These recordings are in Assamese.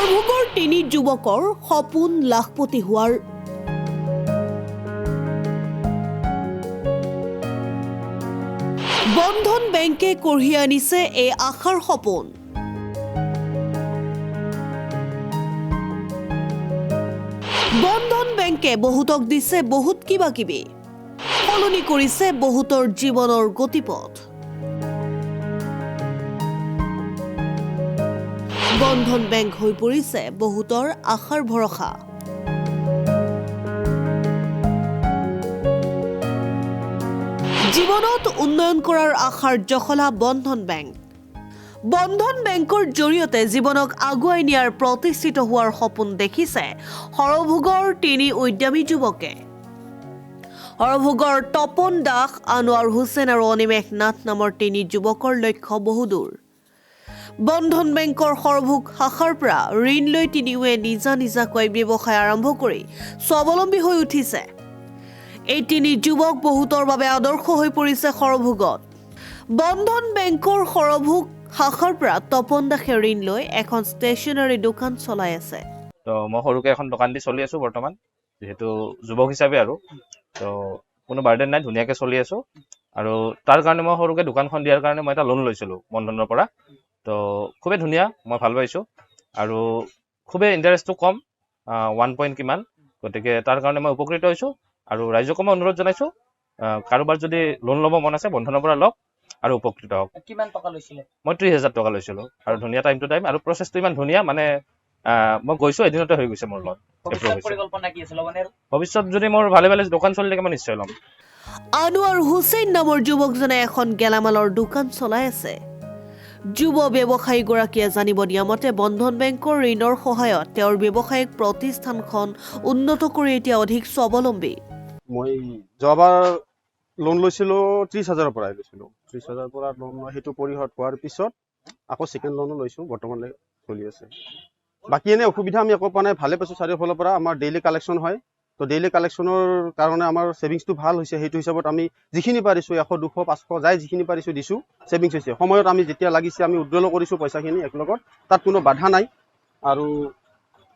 সৰভোগৰ তিনি যুৱকৰ সপোন লাখপতি হোৱাৰ। বন্ধন বেংকে কঢ়িয়াই আনিছে এই আশাৰ সপোন। বন্ধন বেংকে বহুতক দিছে বহুত কিবা কিবি, সলনি কৰিছে বহুতৰ জীৱনৰ গতিপথ। বন্ধন বেংক হৈ পৰিছে বহুতৰ আশাৰ ভৰসা। জীৱনত উন্নয়ন কৰাৰ আশাৰ জখলা বন্ধন বেংক। বন্ধন বেংকৰ জৰিয়তে জীৱনক আগুৱাই নিয়াৰ প্ৰতিষ্ঠিত হোৱাৰ সপোন দেখিছে সৰভোগৰ তিনি উদ্যমী যুৱকে। সৰভোগৰ তপন দাস, আনোৱাৰ হুছেইন আৰু অনিমেষ নাথ নামৰ তিনি যুৱকৰ লক্ষ্য বহুদূৰ। বন্ধন বেংকৰ সৰভোগ শাখাৰ পৰা ঋণ লৈ তিনিওৱে নিজা নিজাকৈ ব্যৱসায় আৰম্ভ কৰি স্বাৱলম্বী হৈ উঠিছে। এই তিনি যুৱক বহুতৰ বাবে আদৰ্শ হৈ পৰিছে সৰভোগত। বন্ধন বেংকৰ সৰভোগ শাখাৰ পৰা তপন দাসে ঋণ লৈ এখন ষ্টেচনাৰী দোকান চলাই আছে। তো মই সৰুকৈ এখন দোকান দি চলি আছোঁ বৰ্তমান, যিহেতু যুৱক হিচাপে আৰু তো কোনো বাৰ্ডেন নাই, ধুনীয়াকৈ চলি আছোঁ। আৰু তাৰ কাৰণে মই সৰুকৈ দোকানখন দিয়াৰ কাৰণে মই এটা লোন লৈছিলোঁ বন্ধনৰ পৰা। তো খুবেই ধুনীয়া, মই ভাল পাইছোঁ আৰু খুবেই ইণ্টাৰেষ্টটো কম, 1 পইণ্ট কিমান। গতিকে তাৰ কাৰণে মই উপকৃত হৈছোঁ আৰু ৰাইজকো মই অনুৰোধ জনাইছোঁ, কাৰোবাৰ যদি লোন ল'ব মন আছে বন্ধনৰ পৰা লওক আৰু উপকৃত হওক। কিমান টকা লৈছিলে? মই 30,000 টকা লৈছিলোঁ আৰু ধুনীয়া টাইম টু টাইম, আৰু প্ৰচেছটো ইমান ধুনীয়া, মানে মই গৈছোঁ এদিনতে হৈ গৈছে মোৰ লোন। পৰিকল্পনা কি আছিল? ভৱিষ্যত যদি মোৰ ভালে ভালে দোকান চলি থাকে মই নিশ্চয় ল'ম। আনোৱাৰ হুছেইন নামৰ যুৱকজনে এখন গেলামালৰ দোকান চলাই আছে। যুৱ ব্যৱসায়ীগৰাকীয়ে জানিব দিয়া মতে বন্ধন বেংকৰ ঋণৰ সহায়ত তেওঁৰ ব্যৱসায়িক প্ৰতিষ্ঠানখন উন্নত কৰি এতিয়া অধিক স্বাৱলম্বী। মই যোৱাবাৰ লোন লৈছিলোঁ 30,000 পৰাই লৈছিলোঁ। 30,000 পৰা লোন লৈ সেইটো পৰিশোধ হোৱাৰ পিছত আকৌ ছেকেণ্ড লোনো লৈছোঁ, বৰ্তমানলৈ চলি আছে। বাকী এনে অসুবিধা আমি একো পোৱা নাই, ভালে পাইছোঁ। চাৰিওফালৰ পৰা আমাৰ ডেইলি কালেকশ্যন হয়, তো ডেইলি কালেকশ্যনৰ কাৰণে আমাৰ ছেভিংছটো ভাল হৈছে। সেইটো হিচাপত আমি যিখিনি পাৰিছোঁ 100, 200, 500 যাই যিখিনি পাৰিছোঁ দিছোঁ, ছেভিংছ হৈছে। সময়ত আমি যেতিয়া লাগিছে আমি উইড্ৰলো কৰিছোঁ পইচাখিনি একেলগত, তাত কোনো বাধা নাই। আৰু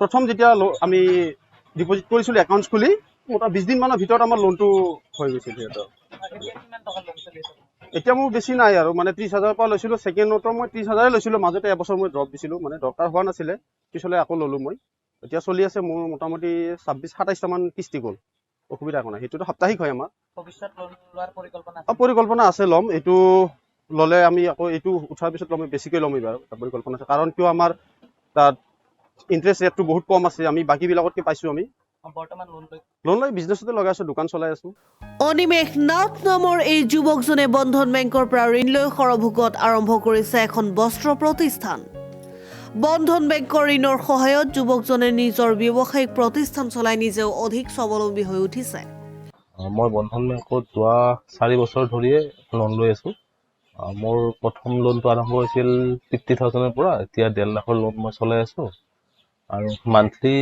প্ৰথম যেতিয়া আমি ডিপজিট কৰিছিলোঁ একাউণ্টছ খুলি, মোটামুটি 20 দিনমানৰ ভিতৰত আমাৰ লোনটো হৈ গৈছিল সিহঁতৰ। এতিয়া মোৰ বেছি নাই আৰু, মানে 30,000 পৰা লৈছিলোঁ। ছেকেণ্ডতো মই 30,000 লৈছিলোঁ, মাজতে এবছৰ মই ড্ৰপ দিছিলোঁ, মানে দৰকাৰ হোৱা নাছিলে, পিছলৈ আকৌ ল'লোঁ মই। এতিয়া চলি আছে মোৰ মোটামুটি 26-27টামান কিস্তি গ'ল, অসুবিধা একো নাই। সেইটোতো সাপ্তাহিক হয় আমাৰ। পৰিকল্পনা আছে, ল'ম। এইটো ল'লে আমি আকৌ এইটো উঠাৰ পিছত আমি বেছিকৈ ল'ম এইবাৰ, পৰিকল্পনা আছে। কাৰণ কিয় আমাৰ তাত ইণ্টাৰেষ্ট ৰেটটো বহুত কম আছে, আমি বাকীবিলাকতকৈ পাইছোঁ। আমি লোন লৈ বিজনেছতে লগাই আছোঁ, দোকান চলাই আছোঁ। অনিমেষ নাথ নামৰ এই যুৱকজনে বন্ধন বেংকৰ পৰা ঋণ লৈ সৰভোগত আৰম্ভ কৰিছে এখন বস্ত্ৰ প্ৰতিষ্ঠান। বন্ধন বেংকৰ ঋণৰ সহায়ত যুৱকজনে নিজৰ ব্যৱসায়িক প্ৰতিষ্ঠান চলাই নিজেও অধিক স্বাৱলম্বী হৈ উঠিছে। মই বন্ধন বেংকত যোৱা 4 বছৰ ধৰিয়ে লোন লৈ আছোঁ। মোৰ প্ৰথম লোনটো আৰম্ভ হৈছিল 50,000ৰ পৰা, এতিয়া 1.5 লাখৰ লোন মই চলাই আছোঁ। আৰু মান্থলি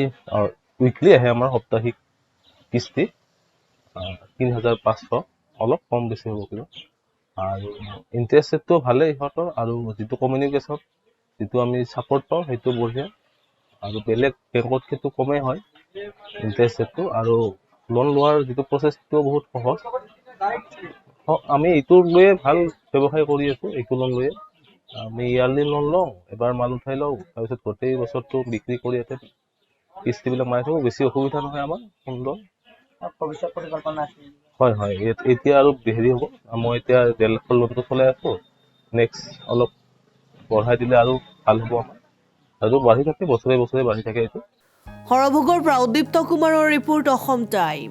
উইকলি আহে আমাৰ সাপ্তাহিক কিস্তি 3,500, অলপ কম বেছি হ'ব কিলো। আৰু ইণ্টাৰেষ্ট ৰেটটো ভালেই ইহঁতৰ, আৰু যিটো কমিউনিকেশ্যন যিটো আমি ছাপৰ্ট পাওঁ সেইটো বঢ়িয়া। আৰু বেলেগ বেংকতকৈতো কমেই হয় ইণ্টাৰেষ্ট ৰেটটো, আৰু লোন লোৱাৰ যিটো প্ৰচেছ সেইটো বহুত সহজ। আমি এইটো লৈয়ে ভাল ব্যৱসায় কৰি আছোঁ। এইটো লোন লৈয়ে আমি ইয়াৰলি লোন লওঁ, এবাৰ মাল উঠাই লওঁ, তাৰপিছত গোটেই বছৰটো বিক্ৰী কৰি ইয়াতে কিস্তিবিলাক মাৰি থাকোঁ। বেছি অসুবিধা নহয় আমাৰ, সুন্দৰ। ভৱিষ্যত পৰিকল্পনা আছে? হয় হয়, এতিয়া আৰু হেৰি হ'ব। মই এতিয়া 1.5 লাখৰ লোনটো চলাই আছোঁ, নেক্সট অলপ বঢ়াই দিলে আৰু ভাল হ'ব আমাৰ, আৰু বাঢ়ি থাকে, বছৰে বছৰে বাঢ়ি থাকে এইটো। সৰভোগৰ পৰা উদ্দীপ্ত কুমাৰৰ ৰিপৰ্ট, অসম টাইম।